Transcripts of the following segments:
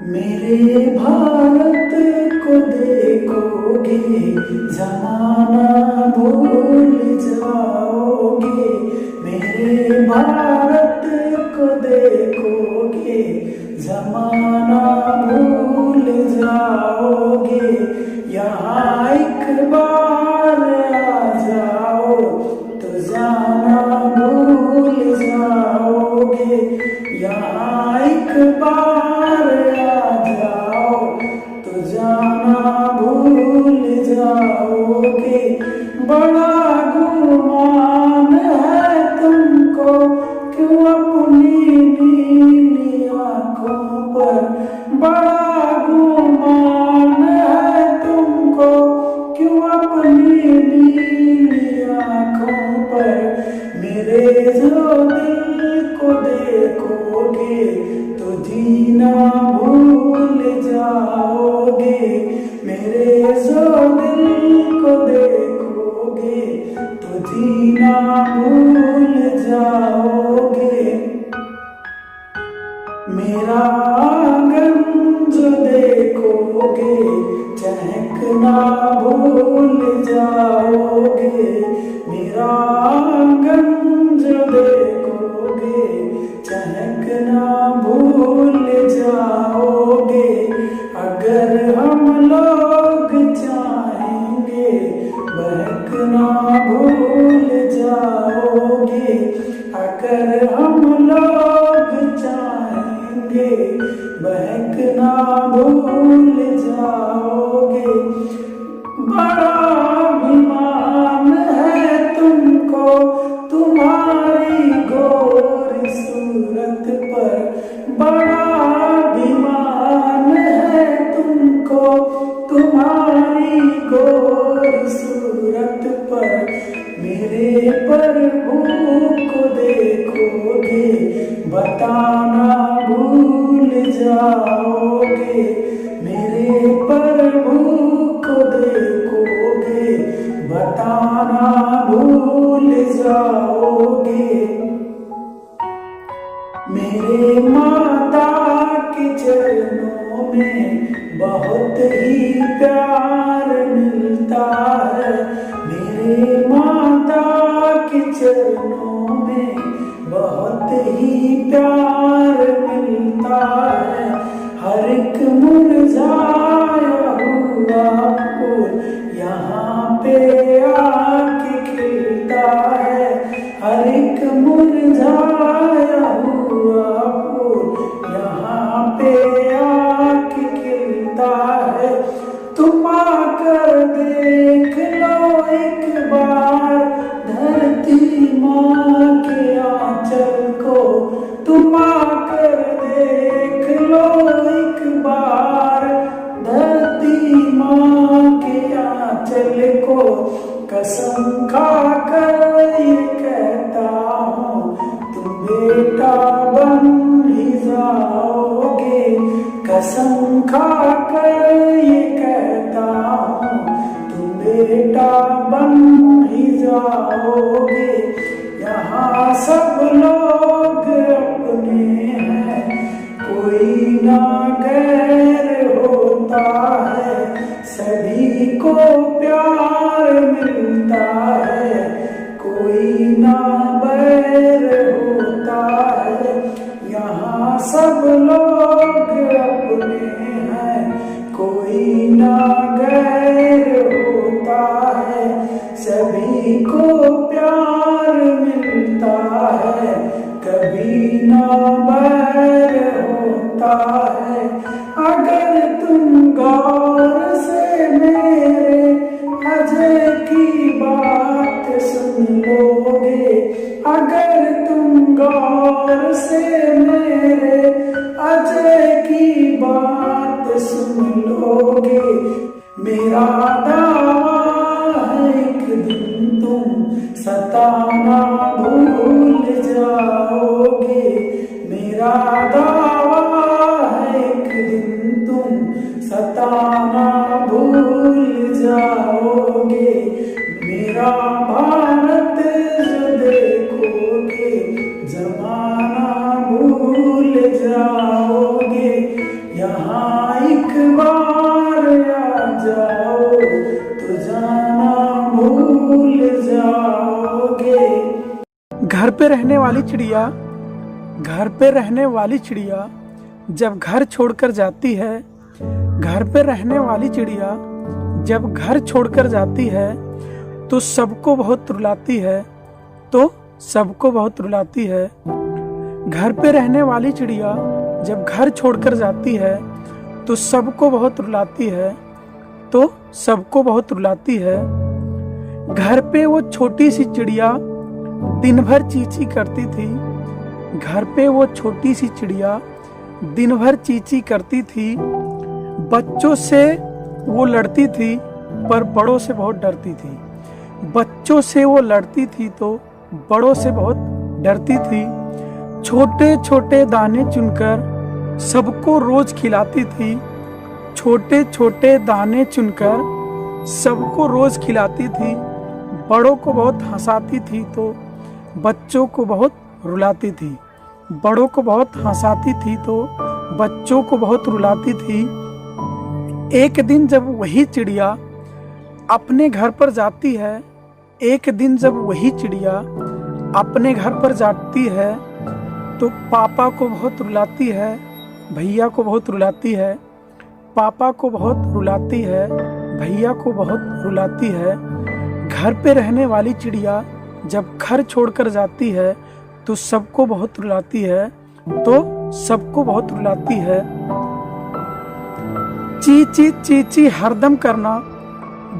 मेरे भारत को देखोगे, जमाना भूल जाओगे। मेरे भारत को देखोगे, जमाना भूल जाओगे। यहाँ एक बार आ जाओ तो जाना भूल जाओगे। यहाँ एक बार तो जाना भूल जाओगे। बड़ा गुमान है तुमको, क्यों अपनी नीली आंखों पर। बड़ा गुमान है तुमको, क्यों अपनी नीली आंखों पर। मेरे जो दिल को देखोगे तो जीना भूल जाओगे। मेरे जो दिल को देखोगे तो जीना भूल जाओगे। मेरा आंगन जो देखोगे, चहकना भूल जाओगे। मेरा आंगन जो देखोगे, चहकना भूल जाओगे। अगर हम लोग चाहेंगे, बहकना भूल जाओगे। अगर हम लोग चाहेंगे, बहकना भूल जाओगे। बड़ा अभिमान है तुमको, तुम्हारी गोरी सूरत पर। बड़ा अभिमान है तुमको, तुम्हारी गोरी सूरत पर। मेरे प्रभु को देखोगे, बताना भूल जाओगे। मेरे प्रभु को देखोगे, बताना भूल जाओगे। मेरे माता के चरणों में बहुत ही प्यार मिलता है। मेरे माता के चरणों में बहुत ही प्यार मिलता है। हर एक मुरझाया हुआ फूल यहाँ पे आके खिलता है। हर एक मुरझाया हुआ फूल यहाँ पे आके खिलता है। तुम आकर देख लो एक बार धरती माँ के आंचल को। तुम आकर देख लो एक बार धरती माँ के आंचल को। कसम खाकर ये कहता हूँ, तुम बेटा बन ही जाओगे। कसम खाकर ये कहता हूँ, तुम बेटा बन ही जाओगे। यहाँ सब लोग अपने हैं, कोई ना गैर होता है। सभी को प्यार मिलता है, कोई ना बैर होता है। यहाँ सब लोग अपने हैं, कोई ना गैर होता है। सभी को प्यार मिलता है, कभी ना बैर होता है। अगर तुम गौर से मेरे अजय की बात सुन लोगे, अगर तुम गौर से मेरे अजय की बात सुन लोगे। मेरा दावा है एक दिन तुम सताना भूल जाओगे। मेरा दावा है एक दिन तुम सताना भूल जाओगे। मेरा भारत जो देखोगे, जमाना भूल जाओगे। यहाँ एक बार आ जाओ तो जाना भूल जाओगे। घर पे रहने वाली चिड़िया, घर पे रहने वाली चिड़िया जब घर छोड़कर जाती है, घर पे रहने वाली चिड़िया जब घर छोड़कर जाती है तो सबको बहुत रुलाती है, तो सबको बहुत रुलाती है। घर पे रहने वाली चिड़िया जब घर छोड़कर जाती है तो सबको बहुत रुलाती है, तो सबको बहुत रुलाती है। घर पे वो छोटी सी चिड़िया दिन भर चींची करती थी, घर पे वो छोटी सी चिड़िया दिन भर चींची करती थी। बच्चों से वो लड़ती थी पर बड़ों से बहुत डरती थी, बच्चों से वो लड़ती थी तो बड़ों से बहुत डरती थी। छोटे छोटे दाने चुनकर सबको रोज खिलाती थी, छोटे छोटे दाने चुनकर सबको रोज खिलाती थी। बड़ों को बहुत हंसाती थी तो बच्चों को बहुत रुलाती थी, बड़ों को बहुत हंसाती थी तो बच्चों को बहुत रुलाती थी। एक दिन जब वही चिड़िया अपने घर पर जाती है, एक दिन जब वही चिड़िया अपने घर पर जाती है तो पापा को बहुत रुलाती है, भैया को बहुत रुलाती है, पापा को बहुत रुलाती है, भैया को बहुत रुलाती है। घर पे रहने वाली चिड़िया जब घर छोड़कर जाती है तो सबको बहुत रुलाती है, तो सबको बहुत रुलाती है। चींची चींची हरदम करना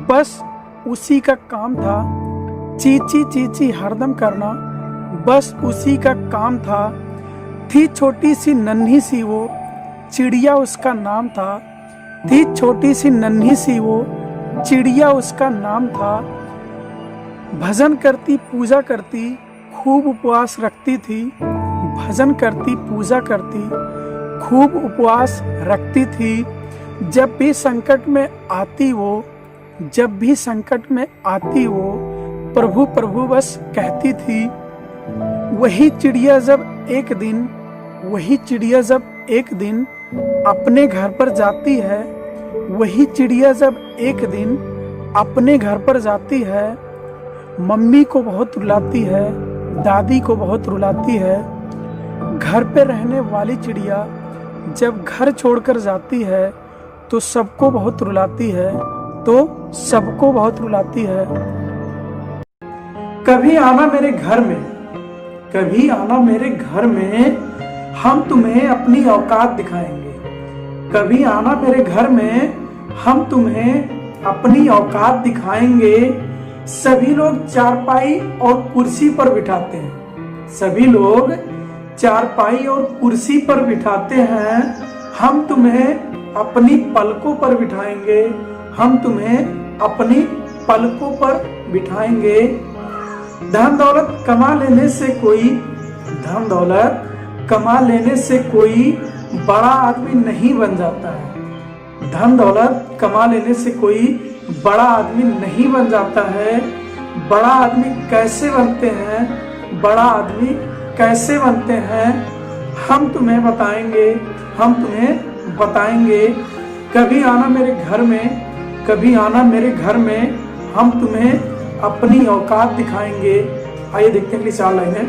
बस उसी का काम था, चींची चींची हरदम करना बस उसी का काम था। थी छोटी सी नन्ही सी वो चिड़िया उसका नाम था, थी छोटी सी नन्ही सी वो चिड़िया उसका नाम था। भजन करती पूजा करती खूब उपवास रखती थी, भजन करती पूजा करती खूब उपवास रखती थी। जब भी संकट में आती वो, जब भी संकट में आती वो प्रभु प्रभु बस कहती थी। वही चिड़िया जब एक दिन, वही चिड़िया जब एक दिन अपने घर पर जाती है, वही चिड़िया जब एक दिन अपने घर पर जाती है, मम्मी को बहुत रुलाती है, दादी को बहुत रुलाती है। घर पे रहने वाली चिड़िया जब घर छोड़कर जाती है तो सबको बहुत रुलाती है, तो सबको बहुत रुलाती है। कभी आना मेरे घर में, कभी आना मेरे घर में, हम तुम्हें अपनी औकात दिखाएंगे। कभी आना मेरे घर में, हम तुम्हें अपनी औकात दिखाएंगे। सभी लोग चारपाई और कुर्सी पर बिठाते हैं, सभी लोग चारपाई और कुर्सी पर बिठाते हैं। हम तुम्हें अपनी पलकों पर बिठाएंगे, हम तुम्हें अपनी पलकों पर बिठाएंगे। धन दौलत कमा लेने से कोई, धन दौलत कमा लेने से कोई बड़ा आदमी नहीं बन जाता है, धन दौलत कमा लेने से कोई बड़ा आदमी नहीं बन जाता है। बड़ा आदमी कैसे बनते हैं, बड़ा आदमी कैसे बनते हैं, हम तुम्हें बताएंगे, हम तुम्हें बताएंगे। कभी आना मेरे घर में, कभी आना मेरे घर में, हम तुम्हें अपनी औकात दिखाएंगे। आइए देखते हैं कि 4 लाइनें।